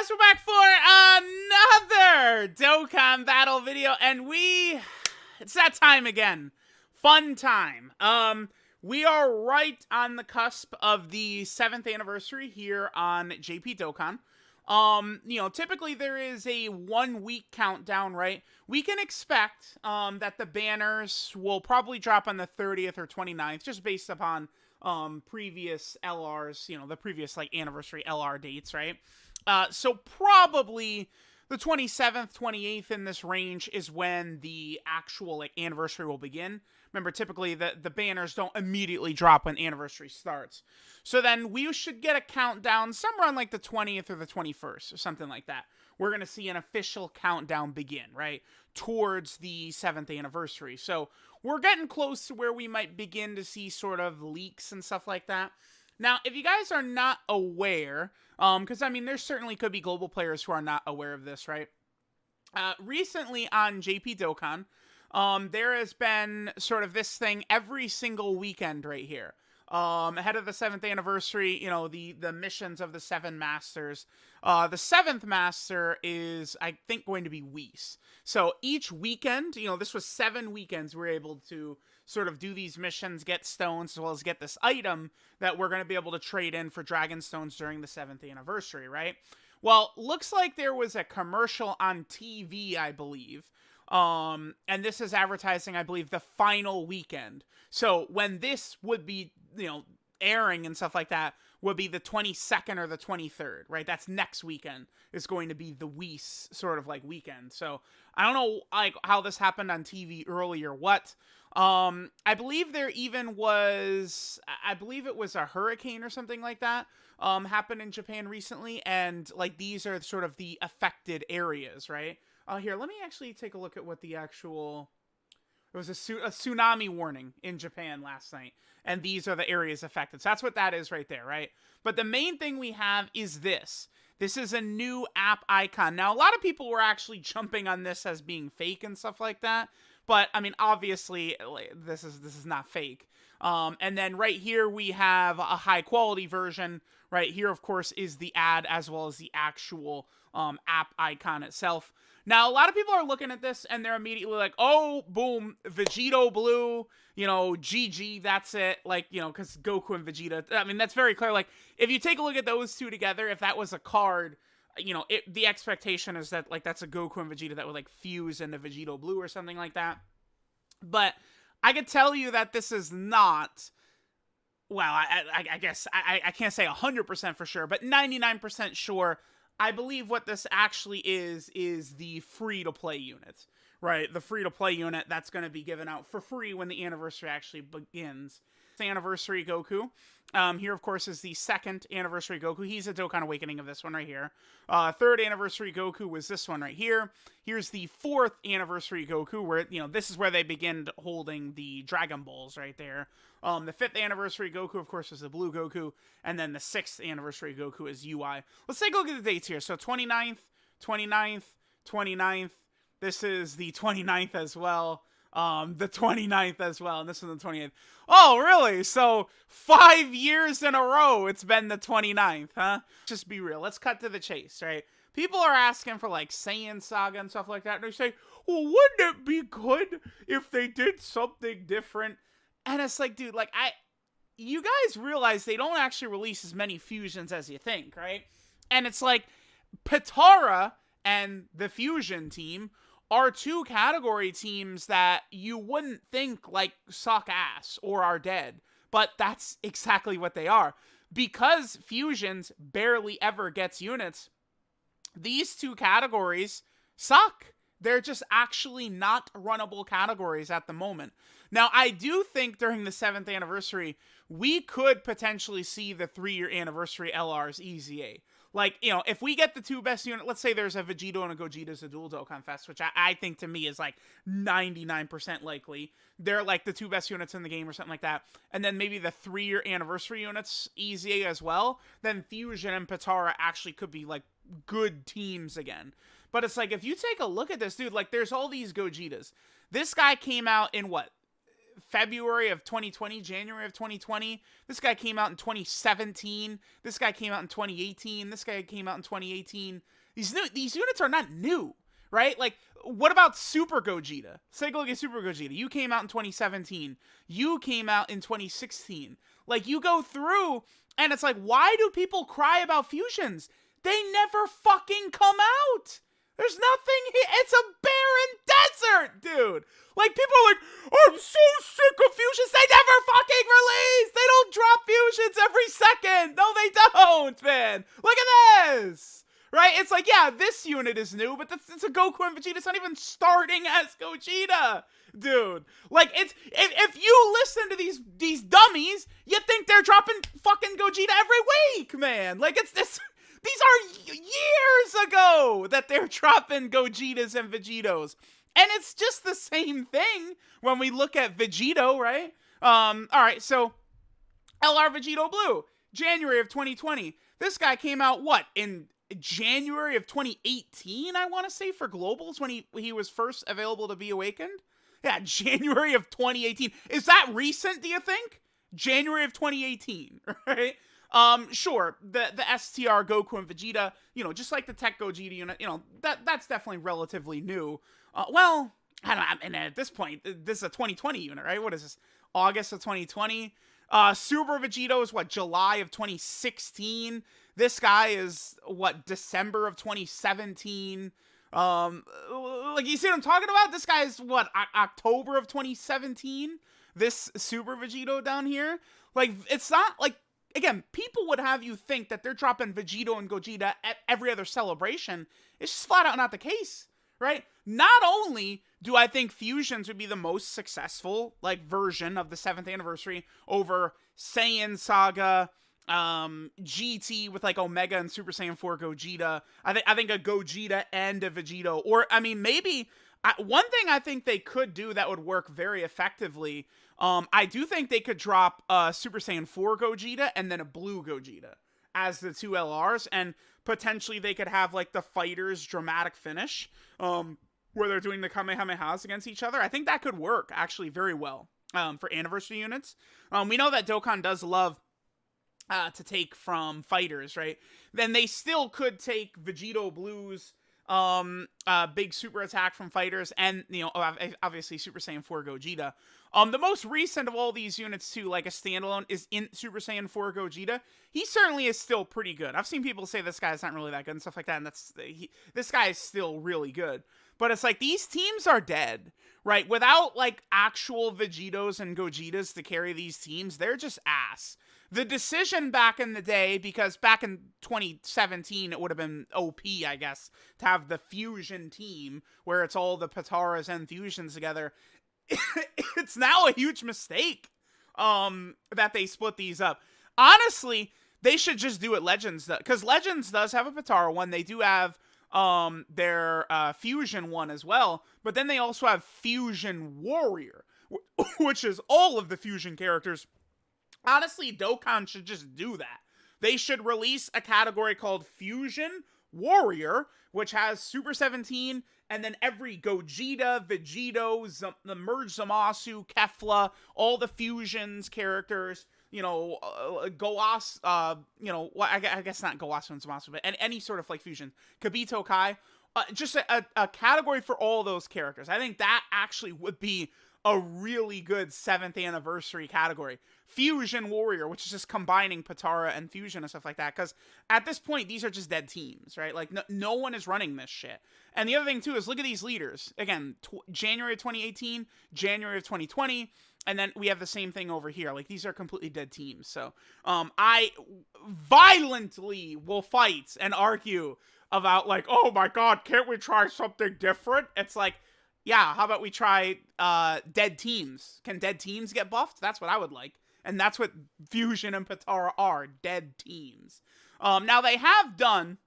guys, we're back for another Dokkan battle video, and it's that time again. Fun time. We are right on the cusp of the 7th anniversary here on JP Dokkan. Typically there is a 1-week countdown, right? We can expect, that the banners will probably drop on the 30th or 29th, just based upon, previous LRs, the previous, anniversary LR dates, right? So probably the 27th, 28th in this range is when the actual, anniversary will begin. Remember, typically the banners don't immediately drop when anniversary starts. So then we should get a countdown somewhere on, the 20th or the 21st or something like that. We're going to see an official countdown begin, right, towards the 7th anniversary. So we're getting close to where we might begin to see sort of leaks and stuff like that. Now, if you guys are not aware, because, there certainly could be global players who are not aware of this, right? Recently on JP Dokkan, there has been sort of this thing every single weekend right here. Ahead of the 7th anniversary, the missions of the 7 masters. The 7th master is, I think, going to be Whis. So each weekend, this was 7 weekends we were able to sort of do these missions, get stones, as well as get this item that we're going to be able to trade in for dragon stones during the 7th anniversary, right? Well, looks like there was a commercial on TV, I believe. And this is advertising, I believe, the final weekend. So when this would be, airing and stuff like that, would be the 22nd or the 23rd, right? That's next weekend is going to be the Whis sort of weekend. So I don't know how this happened on TV early or what. I believe there even was, I believe it was a hurricane or something like that, happened in Japan recently. And these are sort of the affected areas, right? Here, let me actually take a look at what the actual... There was a tsunami warning in Japan last night, and these are the areas affected. So that's what that is right there, right? But the main thing we have is this. This is a new app icon. Now, a lot of people were actually jumping on this as being fake and stuff like that. But, obviously, this is not fake. And then right here, we have a high-quality version. Right here, of course, is the ad as well as the actual app icon itself. Now, a lot of people are looking at this, and they're immediately like, oh, boom, Vegito Blue, GG, that's it. Because Goku and Vegeta, that's very clear. If you take a look at those two together, if that was a card, the expectation is that, that's a Goku and Vegeta that would, fuse into Vegito Blue or something like that. But I could tell you that this is not... Well, I guess I can't say 100% for sure, but 99% sure. I believe what this actually is the free-to-play unit, right? The free-to-play unit that's going to be given out for free when the anniversary actually begins. The anniversary Goku. Here, of course, is the 2nd anniversary Goku. He's a Dokkan Awakening of this one right here. 3rd anniversary Goku was this one right here. Here's the 4th anniversary Goku, where, this is where they begin holding the Dragon Balls right there. The 5th anniversary Goku, of course, is the Blue Goku. And then the 6th anniversary Goku is UI. Let's take a look at the dates here. So 29th, 29th, 29th. This is the 29th as well. The 29th as well, and this is the 28th. Oh, really? So 5 years in a row it's been the 29th, huh? Just be real. Let's cut to the chase, right? People are asking for Saiyan Saga and stuff like that, and they say, well, wouldn't it be good if they did something different? And it's dude, you guys realize they don't actually release as many fusions as you think, right? And it's Patara and the Fusion team are 2 category teams that you wouldn't think suck ass or are dead, but that's exactly what they are. Because Fusions barely ever gets units, these 2 categories suck. They're just actually not runnable categories at the moment. Now, I do think during the 7th anniversary, we could potentially see the 3-year anniversary LRs EZA. If we get the 2 best units, let's say there's a Vegito and a Gogeta as a dual Dokkan Fest, which I think to me is 99% likely. They're the 2 best units in the game or something like that. And then maybe the 3-year anniversary units EZA as well. Then Fusion and Patara actually could be good teams again. But it's if you take a look at this, dude, there's all these Gogetas. This guy came out in what? February of 2020, January of 2020. This guy came out in 2017. This guy came out in 2018. This guy came out in 2018. These units are not new, right? Like, what about Super Gogeta? Take a look at Super Gogeta. You came out in 2017. You came out in 2016. Like, you go through, and it's like, why do people cry about fusions? They never fucking come out. There's nothing here. It's a barren desert, dude. Like, people are like, I'm so sick of fusions. They never fucking release. They don't drop fusions every second. No, they don't, man. Look at this. Right? It's like, yeah, this unit is new, but it's a Goku and Vegeta. It's not even starting as Gogeta, dude. Like, it's if you listen to these dummies, you think they're dropping fucking Gogeta every week, man. Like, it's this. These are years ago that they're dropping Gogetas and Vegetos. And it's just the same thing when we look at Vegito, right? Alright, so LR Vegito Blue, January of 2020. This guy came out, what, in January of 2018, I want to say, for Globals, when he was first available to be awakened? Yeah, January of 2018. Is that recent, do you think? January of 2018, right? Sure, the STR Goku and Vegeta, you know, just like the Tech Gogeta unit, you know, that's definitely relatively new. Well, I don't know, and at this point, this is a 2020 unit, right? What is this? August of 2020? Super Vegito is, what, July of 2016? This guy is, what, December of 2017? Like, you see what I'm talking about? This guy is, what, October of 2017? This Super Vegito down here? Like, it's not, like, again, people would have you think that they're dropping Vegito and Gogeta at every other celebration. It's just flat out not the case, right? Not only do I think Fusions would be the most successful, like, version of the 7th anniversary over Saiyan Saga, GT with, like, Omega and Super Saiyan 4 Gogeta. I think a Gogeta and a Vegito. Or, I mean, maybe one thing I think they could do that would work very effectively, I do think they could drop Super Saiyan 4 Gogeta and then a Blue Gogeta as the two LRs, and potentially they could have, like, the Fighters dramatic finish, where they're doing the Kamehamehas against each other. I think that could work, actually, very well, for anniversary units. We know that Dokkan does love to take from Fighters, right? Then they still could take Vegito Blue's big super attack from Fighters, and, you know, obviously Super Saiyan 4 Gogeta. The most recent of all these units, too, like a standalone, is in Super Saiyan 4 Gogeta. He certainly is still pretty good. I've seen people say this guy's not really that good and stuff like that, and this guy is still really good. But it's like, these teams are dead, right? Without, like, actual Vegetos and Gogetas to carry these teams, they're just ass. The decision back in the day, because back in 2017, it would have been OP, I guess, to have the Fusion team, where it's all the Pataras and Fusions together. It's now a huge mistake, that they split these up. Honestly, they should just do it Legends, because Legends does have a Patara one. They do have, their, Fusion one as well, but then they also have Fusion Warrior, which is all of the Fusion characters. Honestly, Dokkan should just do that. They should release a category called Fusion Warrior, which has Super 17, and then every Gogeta, Vegito, the Merge Zamasu, Kefla, all the Fusions characters, you know, Goas, you know, well, I guess not Goasu and Zamasu, but any sort of, like, fusion. Kibito Kai. Just a category for all those characters. I think that actually would be a really good 7th anniversary category. Fusion Warrior, which is just combining Patara and Fusion and stuff like that. Because at this point, these are just dead teams, right? Like, no one is running this shit. And the other thing, too, is look at these leaders. Again, January of 2018, January of 2020, and then we have the same thing over here. Like, these are completely dead teams. So, I violently will fight and argue about, like, oh my god, can't we try something different? It's like, yeah, how about we try dead teams? Can dead teams get buffed? That's what I would like. And that's what Fusion and Patara are, dead teams. Now, they have done,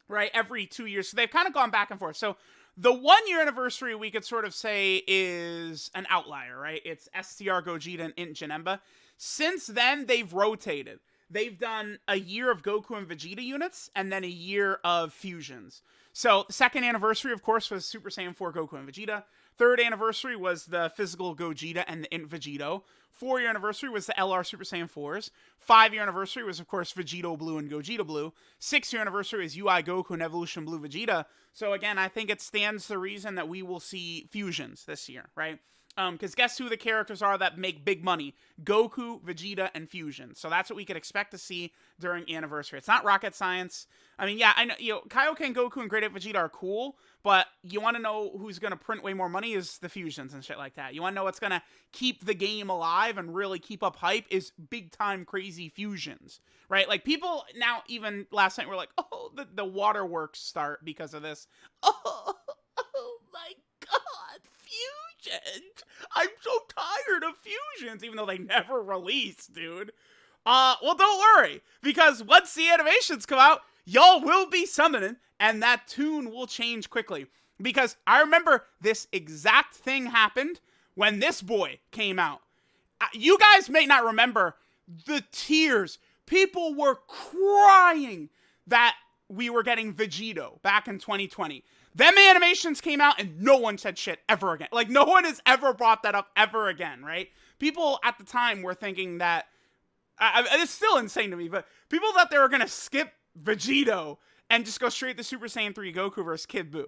right, every 2 years. So they've kind of gone back and forth. So the 1 year anniversary, we could sort of say, is an outlier, right? It's STR Gogeta and Int Janemba. Since then, they've rotated. they've done a year of Goku and Vegeta units and then a year of fusions. So the second anniversary, of course, was Super Saiyan 4 Goku and Vegeta. Third anniversary was the physical Gogeta and the Int Vegito. 4-year anniversary was the LR Super Saiyan 4s. 5-year anniversary was, of course, Vegito Blue and Gogeta Blue. 6-year anniversary is UI Goku and Evolution Blue Vegeta. So again, I think it stands to reason that we will see fusions this year, right? Because guess who the characters are that make big money? Goku, Vegeta, and Fusion. So that's what we could expect to see during Anniversary. It's not rocket science. I mean, yeah, I know, Kaioken, Goku, and Great Ape Vegeta are cool, but you want to know who's going to print way more money is the Fusions and shit like that. You want to know what's going to keep the game alive and really keep up hype is big-time crazy Fusions, right? Like, people now, even last night, were like, oh, the waterworks start because of this. Oh my god, Fusions! I'm so tired of Fusions, even though they never released, dude. Well, don't worry, because once the animations come out, y'all will be summoning, and that tune will change quickly. Because I remember this exact thing happened when this boy came out. You guys may not remember the tears. People were crying that we were getting Vegito back in 2020. Them animations came out and no one said shit ever again. Like, no one has ever brought that up ever again, right? People at the time were thinking that, it's still insane to me, but people thought they were going to skip Vegito and just go straight to Super Saiyan 3 Goku versus Kid Buu.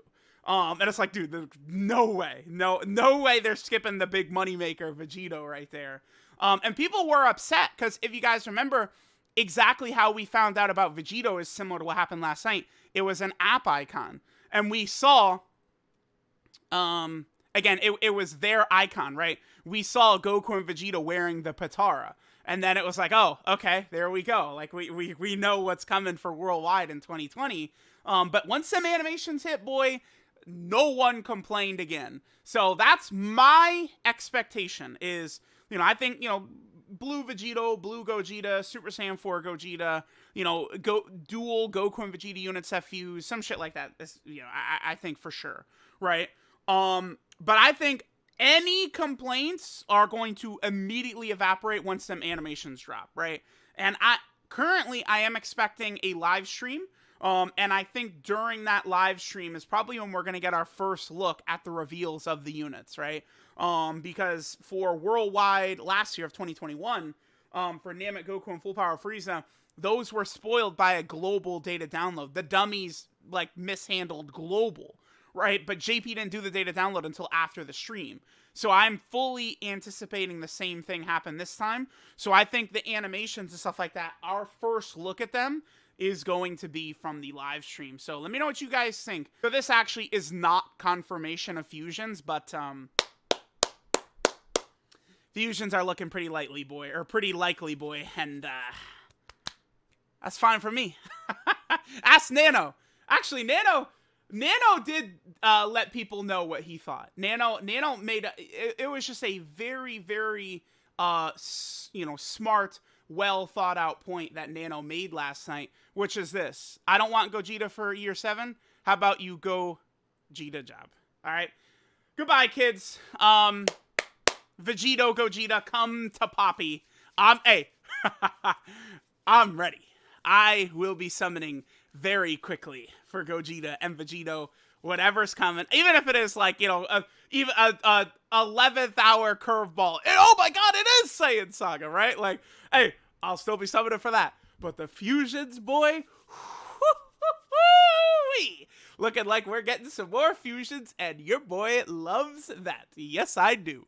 And it's like, dude, no way. No way they're skipping the big moneymaker Vegito right there. And people were upset because if you guys remember, exactly how we found out about Vegito is similar to what happened last night. It was an app icon. And we saw, again, it was their icon, right? We saw Goku and Vegeta wearing the Patara. And then it was like, oh, okay, there we go. Like, we know what's coming for Worldwide in 2020. But once some animations hit, boy, no one complained again. So that's my expectation is, I think, Blue Vegito, Blue Gogeta, Super Saiyan 4 Gogeta, dual Goku and Vegeta units have fused, some shit like that. This, I think for sure, right? But I think any complaints are going to immediately evaporate once some animations drop, right? And currently I am expecting a live stream, and I think during that live stream is probably when we're going to get our first look at the reveals of the units, right? Because for Worldwide last year of 2021, for Namek, Goku, and Full Power Frieza, those were spoiled by a global data download. The dummies, mishandled global, right? But JP didn't do the data download until after the stream. So I'm fully anticipating the same thing happen this time. So I think the animations and stuff like that, our first look at them is going to be from the live stream. So let me know what you guys think. So this actually is not confirmation of fusions, but fusions are looking pretty likely, boy, and that's fine for me. Ask Nano. Actually, Nano did let people know what he thought. Nano made it was just a very, very smart, well thought out point that Nano made last night, which is this: I don't want Gogeta for year 7. How about you go Gogeta job? All right. Goodbye, kids. Vegito, Gogeta, come to Poppy. Hey, I'm ready. I will be summoning very quickly for Gogeta and Vegito, whatever's coming. Even if it is even a 11th hour curveball. And oh my god, it is Saiyan Saga, right? Like, hey, I'll still be summoning for that. But the fusions, boy, looking like we're getting some more fusions, and your boy loves that. Yes, I do.